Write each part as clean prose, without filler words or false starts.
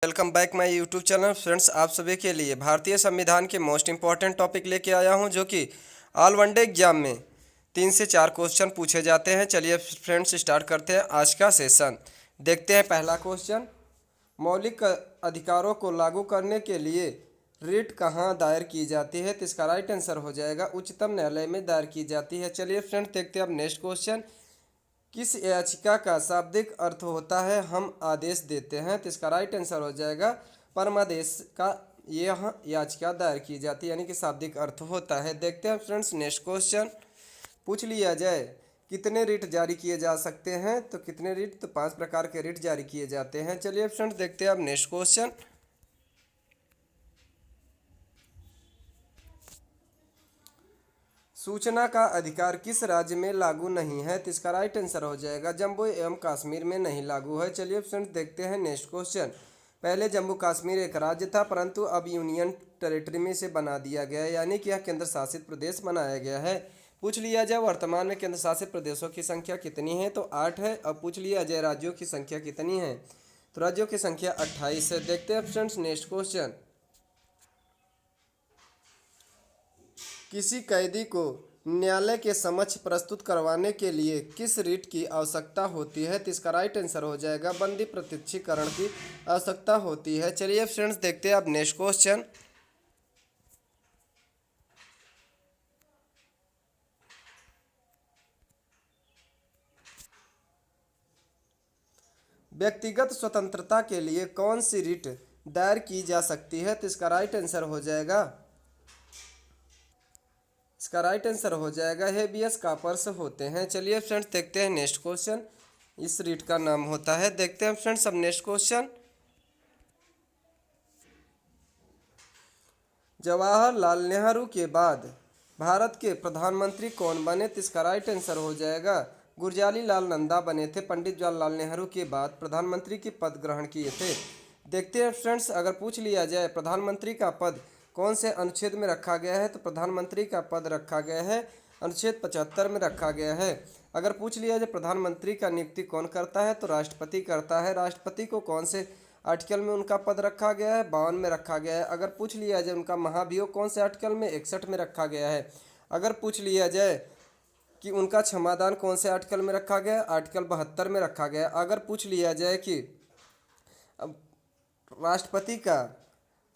Welcome back my YouTube channel friends. आप सभी के लिए भारतीय संविधान के मोस्ट इंपॉर्टेंट टॉपिक लेके आया हूं, जो कि ऑल वनडे एग्जाम में 3 से 4 क्वेश्चन पूछे जाते हैं। चलिए फ्रेंड्स स्टार्ट करते हैं आज का सेशन। देखते हैं पहला क्वेश्चन, मौलिक अधिकारों को लागू करने के लिए रिट कहाँ दायर की जाती है? तो इसका राइट आंसर हो जाएगा उच्चतम न्यायालय में दायर की जाती है। चलिए फ्रेंड्स देखते हैं अब नेक्स्ट क्वेश्चन, किस याचिका का शाब्दिक अर्थ होता है हम आदेश देते हैं? तो इसका राइट आंसर हो जाएगा परमादेश का यह याचिका दायर की जाती है, यानी कि शाब्दिक अर्थ होता है। देखते हैं फ्रेंड्स नेक्स्ट क्वेश्चन, पूछ लिया जाए कितने रिट जारी किए जा सकते हैं? तो कितने रिट? तो 5 प्रकार के रिट जारी किए जाते हैं। चलिए फ्रेंड्स देखते हैं अब नेक्स्ट क्वेश्चन, सूचना का अधिकार किस राज्य में लागू नहीं है? तो इसका राइट आंसर हो जाएगा जम्मू एवं कश्मीर में नहीं लागू है। चलिए फ्रेंड्स देखते हैं नेक्स्ट क्वेश्चन, पहले जम्मू कश्मीर एक राज्य था, परंतु अब यूनियन टेरिटरी में से बना दिया गया है, यानी कि यह केंद्र शासित प्रदेश बनाया गया है। पूछ लिया जाए वर्तमान में केंद्र शासित प्रदेशों की संख्या कितनी है? तो 8 है। अब पूछ लिया जाए राज्यों की संख्या कितनी है? तो राज्यों की संख्या 28 है। देखते हैं फ्रेंड्स नेक्स्ट क्वेश्चन, किसी कैदी को न्यायालय के समक्ष प्रस्तुत करवाने के लिए किस रिट की आवश्यकता होती है? तो इसका राइट आंसर हो जाएगा बंदी प्रत्यक्षीकरण की आवश्यकता होती है। चलिए फ्रेंड्स देखते हैं अब नेक्स्ट क्वेश्चन, व्यक्तिगत स्वतंत्रता के लिए कौन सी रिट दायर की जा सकती है? तो इसका राइट आंसर हो जाएगा हेबियस कॉर्पस होते हैं। चलिए फ्रेंड्स देखते हैं नेक्स्ट क्वेश्चन, इस रीट का नाम होता है। देखते हैं फ्रेंड्स अब नेक्स्ट क्वेश्चन, जवाहरलाल नेहरू के बाद भारत के प्रधानमंत्री कौन बने? तो इसका राइट आंसर हो जाएगा गुरजारी लाल नंदा बने थे। पंडित जवाहरलाल नेहरू के बाद प्रधानमंत्री की पद ग्रहण किए थे। देखते हैं फ्रेंड्स, अगर पूछ लिया जाए प्रधानमंत्री का पद कौन से अनुच्छेद में रखा गया है? तो प्रधानमंत्री का पद रखा गया है अनुच्छेद 75 में रखा गया है। अगर पूछ लिया जाए प्रधानमंत्री का नियुक्ति कौन करता है? तो राष्ट्रपति करता है। राष्ट्रपति को कौन से आर्टिकल में उनका पद रखा गया है? 52 में रखा गया है। अगर पूछ लिया जाए उनका महाभियोग कौन से आर्टिकल में? 61 में रखा गया है। अगर पूछ लिया जाए कि उनका क्षमादान कौन से आर्टिकल में रखा गया है? आर्टिकल 72 में रखा गया है। अगर पूछ लिया जाए कि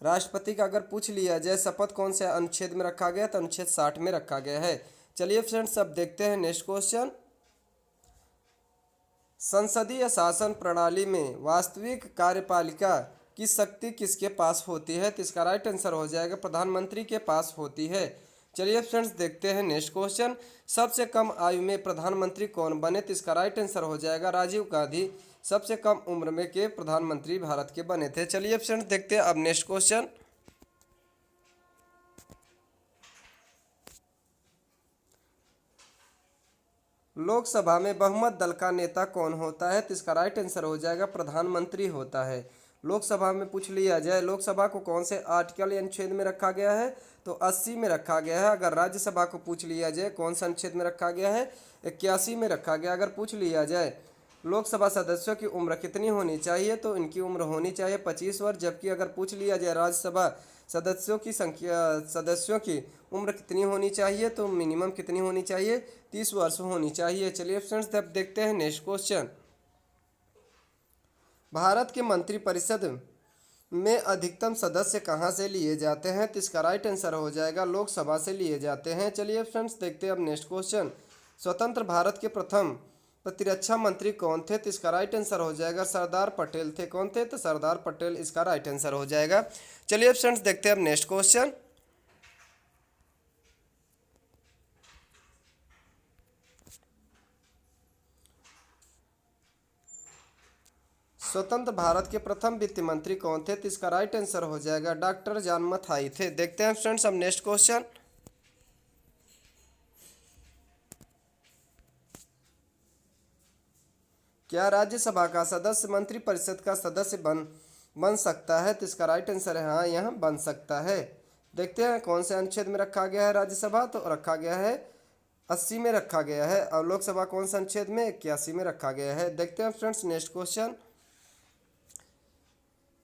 राष्ट्रपति का अगर पूछ लिया जाए शपथ कौन से अनुच्छेद में रखा गया, तो अनुच्छेद 60 में रखा गया है। चलिए फ्रेंड्स अब देखते हैं नेक्स्ट क्वेश्चन, संसदीय शासन प्रणाली में वास्तविक कार्यपालिका की शक्ति किसके पास होती है? तो इसका राइट आंसर हो जाएगा प्रधानमंत्री के पास होती है। चलिए फ्रेंड्स देखते हैं नेक्स्ट क्वेश्चन, सबसे कम आयु में प्रधानमंत्री कौन बने? तो इसका राइट आंसर हो जाएगा राजीव गांधी सबसे कम उम्र में के प्रधानमंत्री भारत के बने थे। चलिए फ्रेंड्स देखते हैं अब नेक्स्ट क्वेश्चन, लोकसभा में बहुमत दल का नेता कौन होता है? तो इसका राइट आंसर हो जाएगा प्रधानमंत्री होता है। लोकसभा में पूछ लिया जाए लोकसभा को कौन से आर्टिकल या अनुच्छेद में रखा गया है? तो 80 में रखा गया है। अगर राज्यसभा को पूछ लिया जाए कौन सा अनुच्छेद में रखा गया है? 81 में रखा गया। अगर पूछ लिया जाए लोकसभा सदस्यों की उम्र कितनी होनी चाहिए? तो इनकी उम्र होनी चाहिए 25 वर्ष। जबकि अगर पूछ लिया जाए राज्यसभा सदस्यों की उम्र कितनी होनी चाहिए? तो मिनिमम कितनी होनी चाहिए? 30 वर्ष होनी चाहिए। चलिए फ्रेंड्स अब देखते हैं नेक्स्ट क्वेश्चन, भारत के मंत्रिपरिषद में अधिकतम सदस्य कहाँ से लिए जाते हैं? तो इसका राइट आंसर हो जाएगा लोकसभा से लिए जाते हैं। चलिए फ्रेंड्स देखते हैं अब नेक्स्ट क्वेश्चन, स्वतंत्र भारत के प्रथम प्रतिरक्षा मंत्री कौन थे? तो इसका राइट आंसर हो जाएगा सरदार पटेल थे। कौन थे? तो सरदार पटेल इसका राइट आंसर हो जाएगा। चलिए फ्रेंड्स देखते हैं अब नेक्स्ट क्वेश्चन, स्वतंत्र भारत के प्रथम वित्त मंत्री कौन थे? तो इसका राइट आंसर हो जाएगा डॉक्टर जॉन मथाई थे। देखते हैं फ्रेंड्स अब नेक्स्ट क्वेश्चन, क्या राज्यसभा का सदस्य मंत्रिपरिषद का सदस्य बन सकता है? तो इसका राइट आंसर है हाँ, यह बन सकता है। देखते हैं कौन से अनुच्छेद में रखा गया है राज्यसभा? तो रखा गया है 80 में रखा गया है। और लोकसभा कौन सा अनुच्छेद में? 81 में रखा गया है। देखते हैं फ्रेंड्स नेक्स्ट क्वेश्चन,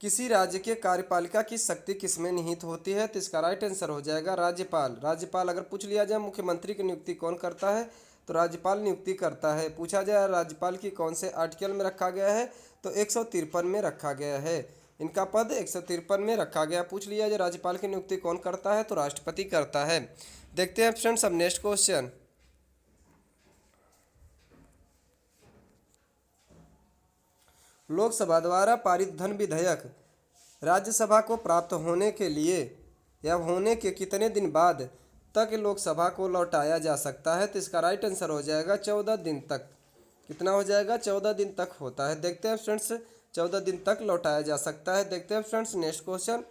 किसी राज्य के कार्यपालिका की शक्ति किसमें निहित होती है? तो इसका राइट आंसर हो जाएगा राज्यपाल। राज्यपाल अगर पूछ लिया जाए मुख्यमंत्री की नियुक्ति कौन करता है, तो राज्यपाल नियुक्ति करता है। पूछा जाए राज्यपाल की कौन से आर्टिकल में रखा गया है, तो 153 में रखा गया है। इनका पद 153 में रखा गया। पूछ लिया जाए राज्यपाल की नियुक्ति कौन करता है, तो राष्ट्रपति करता है। देखते हैं फ्रेंड्स अब नेक्स्ट क्वेश्चन। लोकसभा द्वारा पारित धन विधेयक राज्यसभा को प्राप्त होने के लिए या होने के कितने दिन बाद तक लोकसभा को लौटाया जा सकता है? तो इसका राइट आंसर हो जाएगा 14 दिन तक। कितना हो जाएगा? 14 दिन तक होता है। देखते हैं फ्रेंड्स, 14 दिन तक लौटाया जा सकता है। देखते हैं फ्रेंड्स नेक्स्ट क्वेश्चन।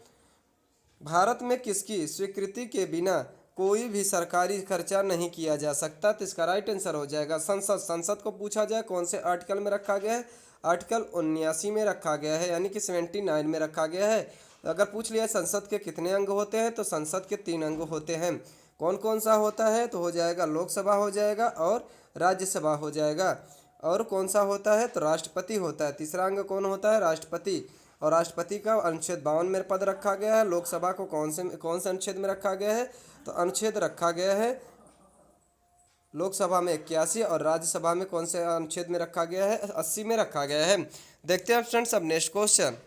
भारत में किसकी स्वीकृति के बिना कोई भी सरकारी खर्चा नहीं किया जा सकता? तो इसका राइट आंसर हो जाएगा संसद। संसद को पूछा जाए कौन से आर्टिकल में रखा गया है, आर्टिकल 79 में रखा गया है, यानी कि 79 में रखा गया है। अगर पूछ लिया संसद के कितने अंग होते हैं, तो संसद के 3 अंग होते हैं। कौन कौन सा होता है? तो हो जाएगा लोकसभा हो जाएगा और राज्यसभा हो जाएगा। और कौन सा होता है? तो राष्ट्रपति होता है। तीसरा अंग कौन होता है? राष्ट्रपति। और राष्ट्रपति का अनुच्छेद 52 में पद रखा गया है। लोकसभा को कौन से अनुच्छेद में रखा गया है? तो अनुच्छेद रखा गया है लोकसभा में 81 और राज्यसभा में कौन से अनुच्छेद में रखा गया है? 80 में रखा गया है। देखते हैं फ्रेंड्स अब नेक्स्ट क्वेश्चन।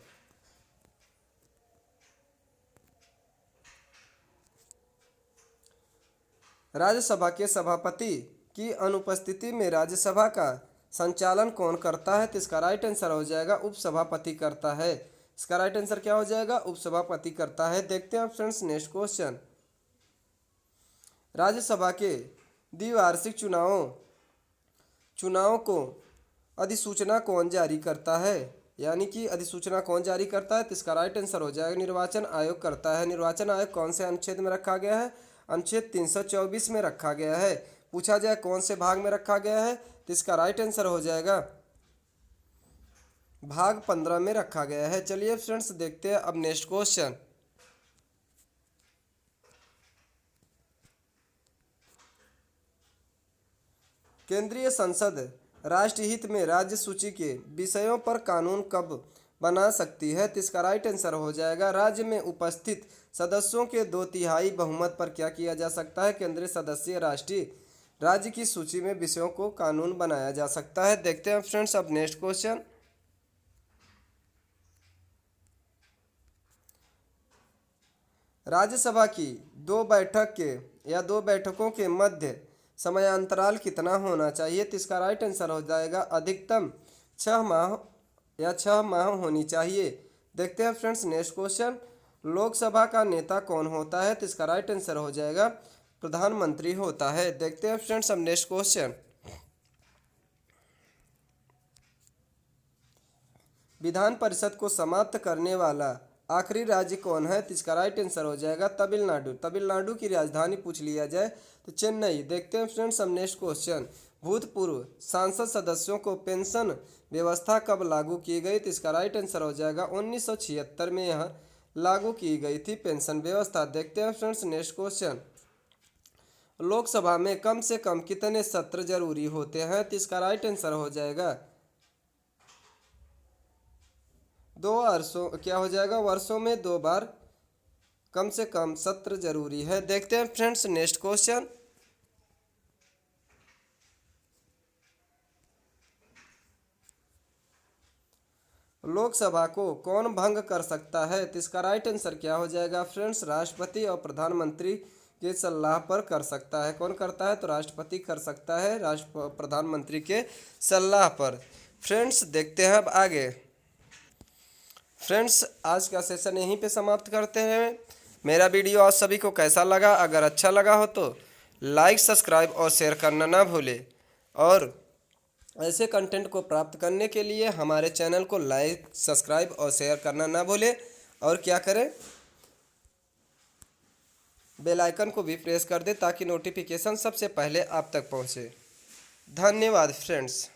राज्यसभा के सभापति की अनुपस्थिति में राज्यसभा का संचालन कौन करता है? तो इसका राइट आंसर हो जाएगा उपसभापति करता है। इसका राइट आंसर क्या हो जाएगा? उपसभापति करता है। देखते हैं फ्रेंड्स नेक्स्ट क्वेश्चन। राज्यसभा के द्विवार्षिक चुनाव को अधिसूचना कौन जारी करता है? यानी कि अधिसूचना कौन जारी करता है? तो इसका राइट आंसर हो जाएगा निर्वाचन आयोग करता है। निर्वाचन आयोग कौन से अनुच्छेद में रखा गया है? अनुच्छेद 324 में रखा गया है। पूछा जाए कौन से भाग में रखा गया है, तो इसका राइट आंसर हो जाएगा भाग 15 में रखा गया है। चलिए फ्रेंड्स देखते हैं अब नेक्स्ट क्वेश्चन। केंद्रीय संसद राष्ट्रहित में राज्य सूची के विषयों पर कानून कब बना सकती है? तो इसका राइट आंसर हो जाएगा राज्य में उपस्थित सदस्यों के 2/3 बहुमत पर क्या किया जा सकता है? केंद्रीय सदस्य राष्ट्रीय राज्य की सूची में विषयों को कानून बनाया जा सकता है। देखते हैं फ्रेंड्स अब नेक्स्ट क्वेश्चन। राज्यसभा की 2 बैठकों के मध्य समयांतराल कितना होना चाहिए? तो इसका राइट आंसर हो जाएगा अधिकतम 6 माह या 6 माह होनी चाहिए। देखते हैं फ्रेंड्स नेक्स्ट क्वेश्चन। लोकसभा का नेता कौन होता है? तो इसका राइट आंसर हो जाएगा प्रधानमंत्री होता है। देखते हैं फ्रेंड्स अब नेक्स्ट क्वेश्चन। विधान परिषद को समाप्त करने वाला आखिरी राज्य कौन है? तो इसका राइट आंसर हो जाएगा तमिलनाडु। तमिलनाडु की राजधानी पूछ लिया जाए तो चेन्नई। देखते हैं फ्रेंड्स अब नेक्स्ट क्वेश्चन। भूतपूर्व सांसद सदस्यों को पेंशन व्यवस्था कब लागू की गई? तो इसका राइट आंसर हो जाएगा 1976 में यह लागू की गई थी पेंशन व्यवस्था। देखते हैं फ्रेंड्स नेक्स्ट क्वेश्चन। लोकसभा में कम से कम कितने सत्र जरूरी होते हैं? तो इसका राइट आंसर हो जाएगा 2 वर्षों, क्या हो जाएगा? वर्षों में 2 बार कम से कम सत्र जरूरी है। देखते हैं फ्रेंड्स नेक्स्ट क्वेश्चन। लोकसभा को कौन भंग कर सकता है? तो इसका राइट आंसर क्या हो जाएगा फ्रेंड्स? राष्ट्रपति और प्रधानमंत्री के सलाह पर कर सकता है। कौन करता है? तो राष्ट्रपति कर सकता है प्रधानमंत्री के सलाह पर। फ्रेंड्स देखते हैं अब आगे। फ्रेंड्स आज का सेशन यहीं पे समाप्त करते हैं। मेरा वीडियो आप सभी को कैसा लगा? अगर अच्छा लगा हो तो लाइक, सब्सक्राइब और शेयर करना ना भूलें। और ऐसे कंटेंट को प्राप्त करने के लिए हमारे चैनल को लाइक, सब्सक्राइब और शेयर करना ना भूलें। और क्या करें? बेल आइकन को भी प्रेस कर दें ताकि नोटिफिकेशन सबसे पहले आप तक पहुंचे। धन्यवाद फ्रेंड्स।